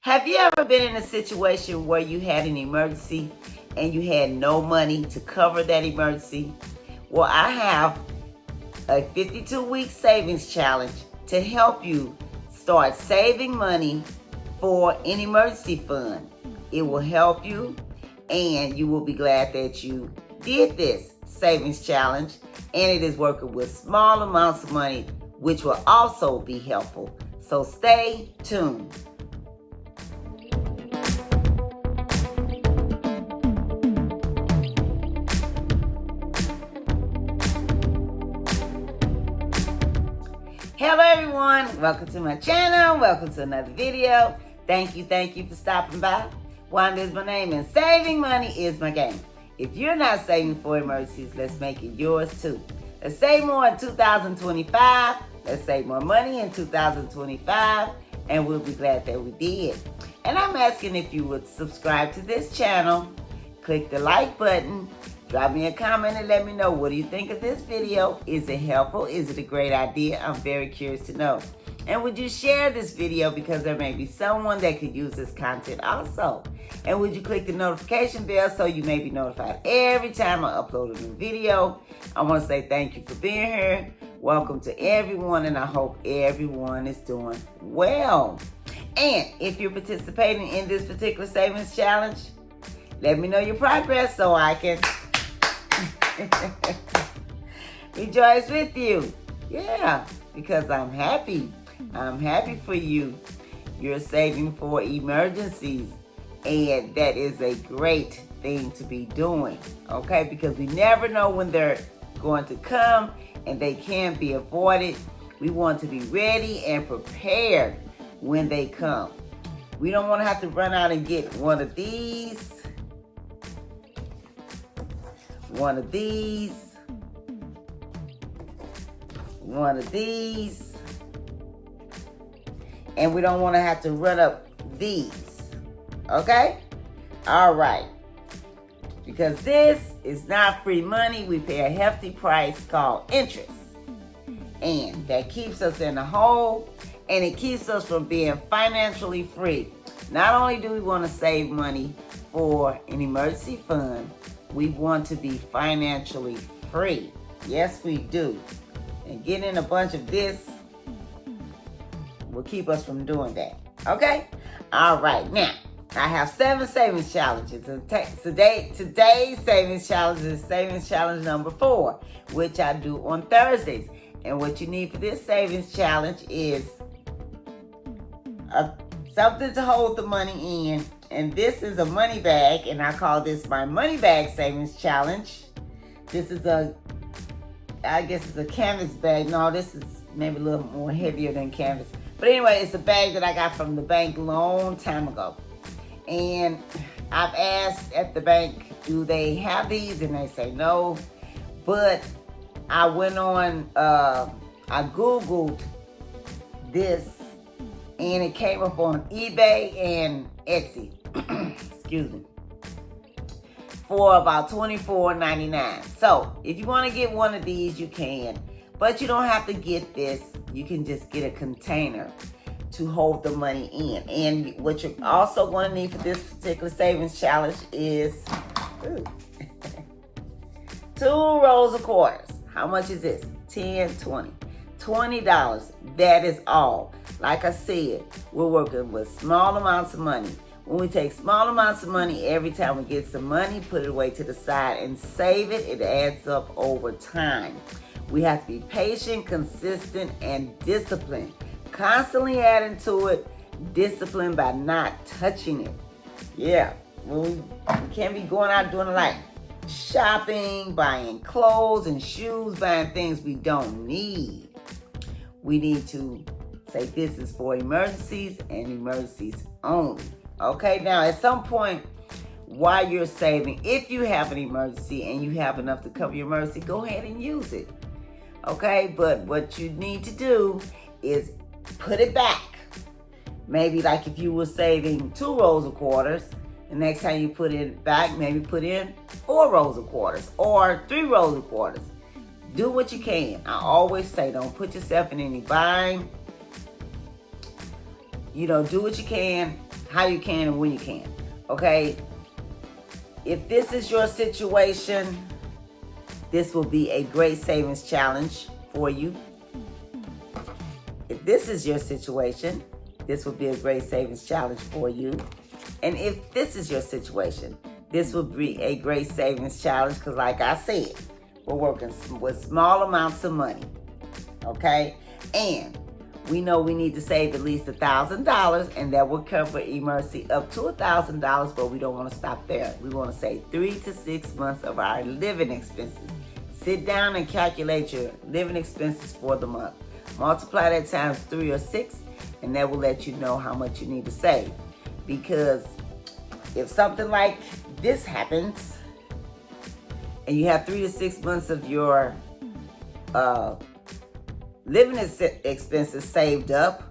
Have you ever been in a situation where you had an emergency and you had no money to cover that emergency? Well, I have a 52-week savings challenge to help you start saving money for an emergency fund. It will help you, and you will be glad that you did this savings challenge, and it is working with small amounts of money, which will also be helpful. So stay tuned. Hello everyone, welcome to my channel, welcome to another video. Thank you for stopping by. Wanda is my name and saving money is my game. If you're not saving for emergencies, let's make it yours too. Let's save more in 2025, let's save more money in 2025, and we'll be glad that we did. And I'm asking if you would subscribe to this channel, click the like button, drop me a comment and let me know, what do you think of this video? Is it helpful? Is it a great idea? I'm very curious to know. And would you share this video, because there may be someone that could use this content also? And would you click the notification bell so you may be notified every time I upload a new video? I want to say thank you for being here. Welcome to everyone, and I hope everyone is doing well. And if you're participating in this particular savings challenge, let me know your progress so I can rejoice with you. Yeah, because I'm happy. I'm happy for you. You're saving for emergencies, and that is a great thing to be doing, okay? Because we never know when they're going to come, and they can't be avoided. We want to be ready and prepared when they come. We don't want to have to run out and get one of these, one of these, and we don't want to have to run up these, okay? All right, because this is not free money. We pay a hefty price called interest, and that keeps us in the hole, and it keeps us from being financially free. Not only do we want to save money for an emergency fund, we want to be financially free. Yes, we do. And getting a bunch of this will keep us from doing that. Okay? All right. Now, I have 7 savings challenges. Today's savings challenge is savings challenge number 4, which I do on Thursdays. And what you need for this savings challenge is something to hold the money in. And this is a money bag, and I call this my money bag savings challenge. This is I guess it's a canvas bag. No, this is maybe a little more heavier than canvas. But anyway, it's a bag that I got from the bank a long time ago. And I've asked at the bank, do they have these? And they say no. But I went on, I Googled this, and it came up on eBay and Etsy. Excuse me, for about $24.99. So if you want to get one of these, you can, but you don't have to get this. You can just get a container to hold the money in. And what you're also going to need for this particular savings challenge is 2 rolls of quarters. How much is this? 10, 20. $20. That is all. Like I said, we're working with small amounts of money. When we take small amounts of money, every time we get some money, put it away to the side and save it, it adds up over time. We have to be patient, consistent, and disciplined. Constantly adding to it, disciplined by not touching it. Yeah, we can't be going out doing like shopping, buying clothes and shoes, buying things we don't need. We need to say this is for emergencies and emergencies only. Okay, now at some point while you're saving, if you have an emergency and you have enough to cover your emergency, go ahead and use it. Okay, but what you need to do is put it back. Maybe like if you were saving 2 rolls of quarters, the next time you put it back, maybe put in 4 rolls of quarters or 3 rolls of quarters. Do what you can. I always say, don't put yourself in any bind. Do what you can. how you can and when you can. Okay? If this is your situation, this will be a great savings challenge for you. If this is your situation, this will be a great savings challenge for you. And if this is your situation, this will be a great savings challenge because, like I said, we're working with small amounts of money. Okay? And we know we need to save at least $1,000, and that will cover emergency up to $1,000, but we don't want to stop there. We want to save 3 to 6 months of our living expenses. Sit down and calculate your living expenses for the month. Multiply that times 3 or 6, and that will let you know how much you need to save. Because if something like this happens, and you have 3 to 6 months of your living expenses saved up,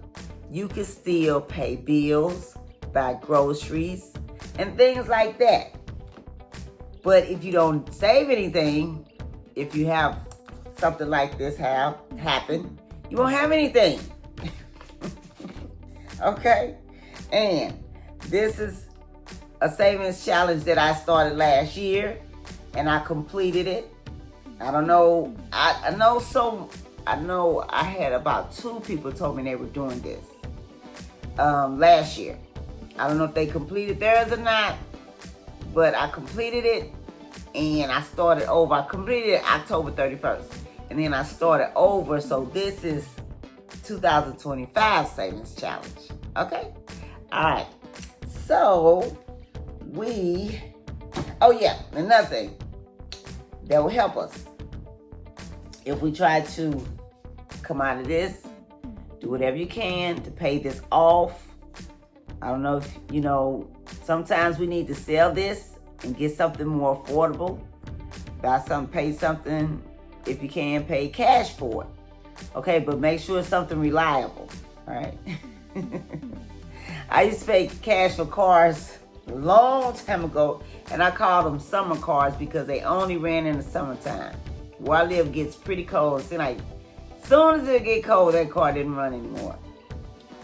you can still pay bills, buy groceries, and things like that. But if you don't save anything, if you have something like this happen, you won't have anything. Okay? And this is a savings challenge that I started last year, and I completed it. I don't know. I know I had about 2 people told me they were doing this last year. I don't know if they completed theirs or not, but I completed it, and I started over. I completed it October 31st, and then I started over. So this is 2025 savings challenge. Okay? All right. So another thing that will help us if we try to come out of this, do whatever you can to pay this off. I don't know if you know, sometimes we need to sell this and get something more affordable. Buy something, pay something. If you can, pay cash for it. Okay, but make sure it's something reliable. All right. I used to pay cash for cars a long time ago, and I called them summer cars because they only ran in the summertime. Where I live gets pretty cold. So like, as soon as it get cold, that car didn't run anymore.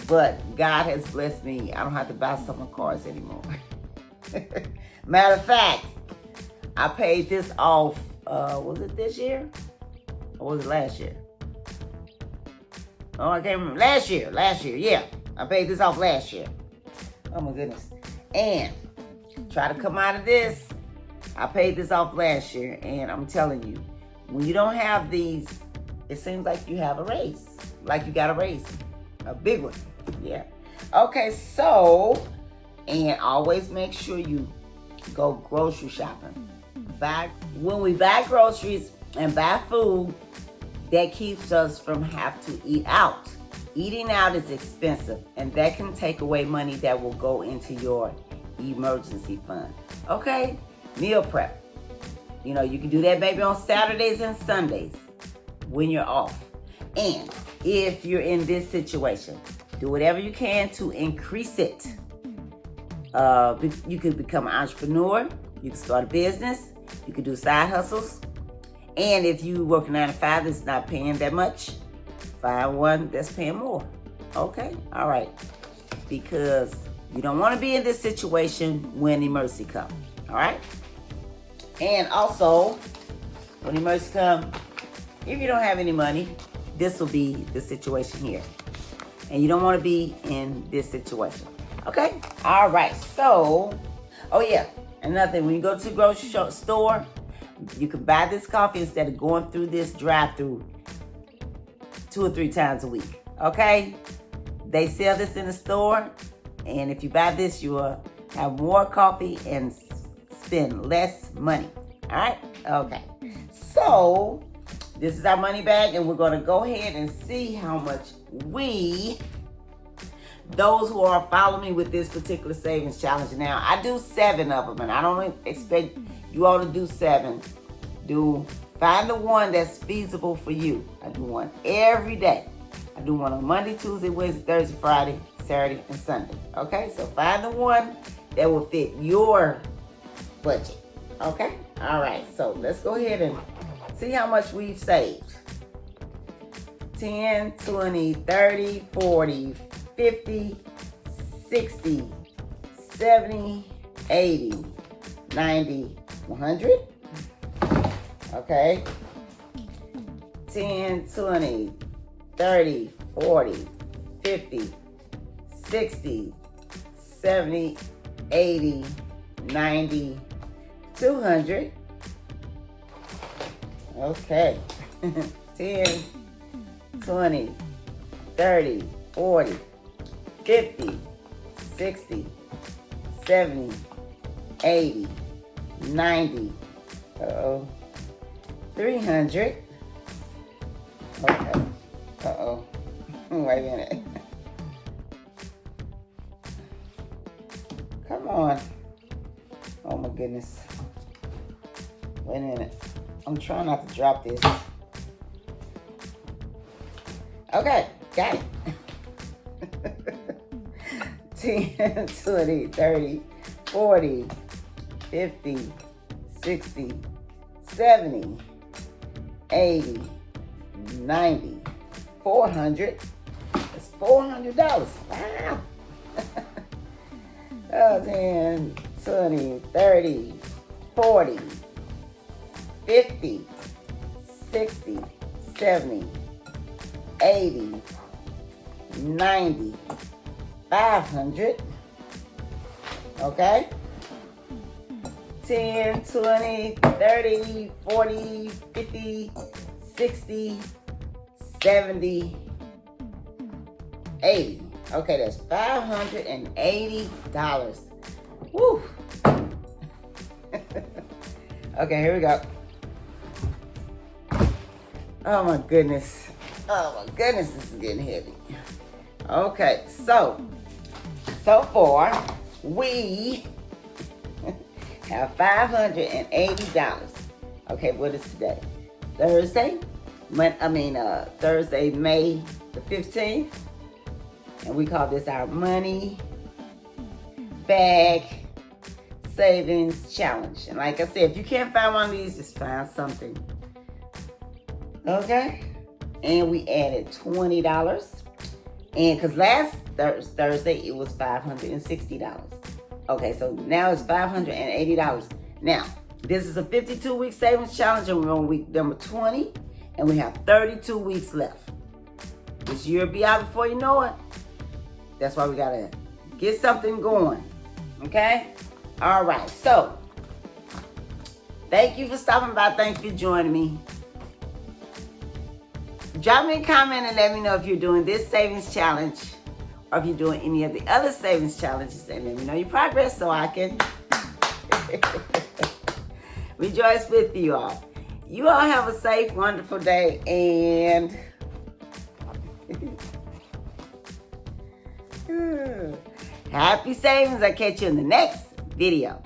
But God has blessed me. I don't have to buy summer cars anymore. Matter of fact, I paid this off, was it this year? Or was it last year? Oh, I can't remember. Last year, yeah. I paid this off last year. Oh my goodness. And try to come out of this. I paid this off last year, and I'm telling you, when you don't have these, it seems like you have a raise. Like you got a raise. A big one. Yeah. Okay, so, and always make sure you go grocery shopping. When we buy groceries and buy food, that keeps us from having to eat out. Eating out is expensive, and that can take away money that will go into your emergency fund. Okay? Meal prep. You know, you can do that maybe on Saturdays and Sundays when you're off. And if you're in this situation, do whatever you can to increase it. You can become an entrepreneur. You can start a business. You can do side hustles. And if you work 9 to 5 that's not paying that much, find one that's paying more. Okay? All right. Because you don't want to be in this situation when emergency comes. All right? And also, when emergency comes, if you don't have any money, this will be the situation here. And you don't want to be in this situation. Okay? All right. So, oh yeah. Another thing, when you go to the grocery store, you can buy this coffee instead of going through this drive-through 2 or 3 times a week. Okay? They sell this in the store. And if you buy this, you will have more coffee and spend less money. All right? Okay. So, this is our money bag, and we're going to go ahead and see how much those who are following me with this particular savings challenge now, I do 7 of them, and I don't expect you all to do 7. Find the one that's feasible for you. I do one every day. I do one on Monday, Tuesday, Wednesday, Thursday, Friday, Saturday, and Sunday. Okay? So find the one that will fit your budget. Okay? All right. So let's go ahead and see how much we've saved. 10, 20, 30, 40, 50, 60, 70, 80, 90, 100. Okay. 10, 20, 30, 40, 50, 60, 70, 80, 90, 200. Okay. 10, 20, 30, 40, 50, 60, 70, 80, 90, 300. Okay. Wait a minute. Come on. Oh my goodness. Wait a minute. I'm trying not to drop this. Okay, got it. 10, 20, 30, 40, 50, 60, 70, 80, 90, 400. That's $400. Wow. 10, 20, 30, 40, 50, 60, 70, 80, 90, 500. Okay? 10, 20, 30, 40, 50, 60, 70, 80. Okay, that's $580. Woo! Okay, here we go. Oh my goodness. Oh my goodness, this is getting heavy. Okay, so far, we have $580. Okay, what is today? Thursday? Thursday, May the 15th. And we call this our money bag savings challenge. And like I said, if you can't find one of these, just find something. Okay? And we added $20. And because last Thursday, it was $560. Okay, so now it's $580. Now, this is a 52-week savings challenge, and we're on week number 20, and we have 32 weeks left. This year will be out before you know it. That's why we got to get something going. Okay? All right. So, thank you for stopping by. Thank you for joining me. Drop me a comment and let me know if you're doing this savings challenge or if you're doing any of the other savings challenges, and let me know your progress so I can rejoice with you all. You all have a safe, wonderful day, and happy savings. I'll catch you in the next video.